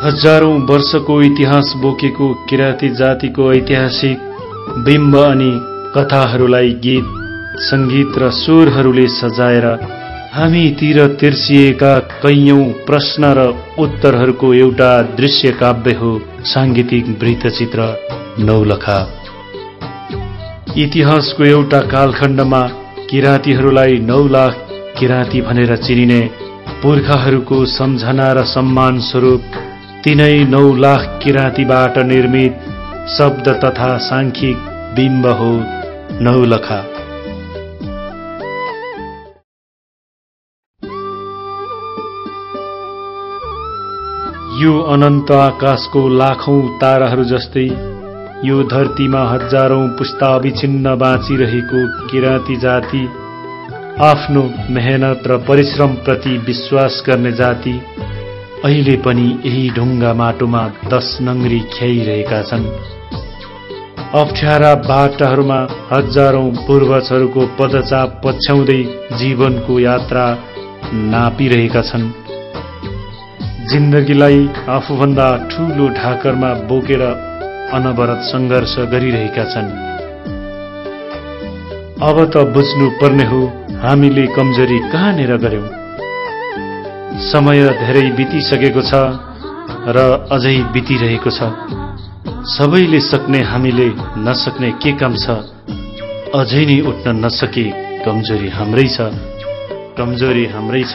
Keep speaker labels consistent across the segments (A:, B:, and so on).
A: हजारौं वर्षको इतिहास बोकेको किराँती जातिको ऐतिहासिक बिम्ब अनि कथाहरूलाई गीत, संगीत र स्वरहरूले सजाएर हामीतिर तिर्सिएका कैयौं प्रश्न र उत्तरहरूको एउटा दृश्य काव्य हो सांगीतिक वृत्तचित्र नौलखा। इतिहासको एउटा कालखण्डमा किराँतीहरूलाई 9 लाख किराँती भनेर चिनिने पुर्खाहरूको सम्झना र सम्मान स्वरूप तिनै 9 लाख किराँतीबाट निर्मित शब्द तथा सांख्यिक बिम्ब हो नौलखा। यो अनन्त आकाशको लाखौं ताराहरू जस्तै यो धरतीमा हजारौं पुस्ता अविच्छिन्न बाँचिरहेको किराँती जाति, आफ्नो मेहनत र परिश्रम प्रति विश्वास गर्ने जाति अहिले पनि यही ढुङ्गा माटोमा 10 नङ्ग्री ख्याइरहेका छन्। अप्ठ्यारा बाटाहरूमा हजारौं पूर्वजहरूको पदचाप पछ्याउँदै जीवनको यात्रा नापिरहेका छन्। जिन्दगीलाई आफूभन्दा ठूलो ढाकरमा बोकेर अनवरत सङ्घर्ष गरिरहेका छन्। अब त बुझ्नु पर्ने हो हामीले कमजोरी कहाँनेर गर्यौं। समय धेरै बितिसकेको छ र अझै बितिरहेको छ। सबैले सक्ने हामीले नसक्ने के काम छ? अझै नै उठ्न नसके कमजोरी हाम्रै छ, कमजोरी हाम्रै छ।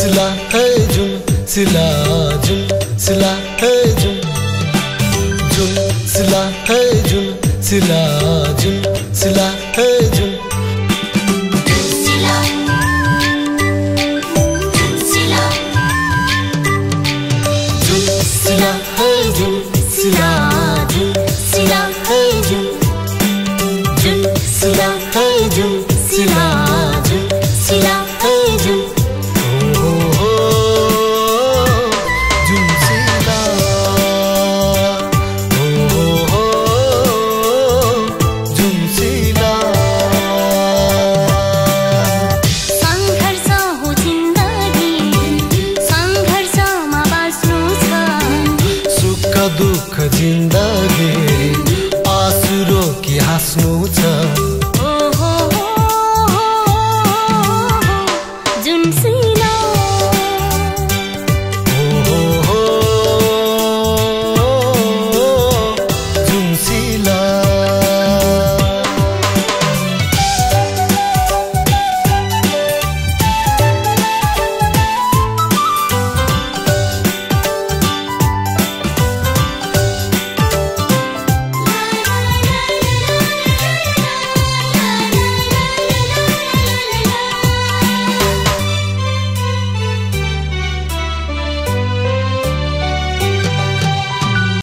B: सिला है जुन सिला जुन सिला है जुन जुन सिला है जुन सिला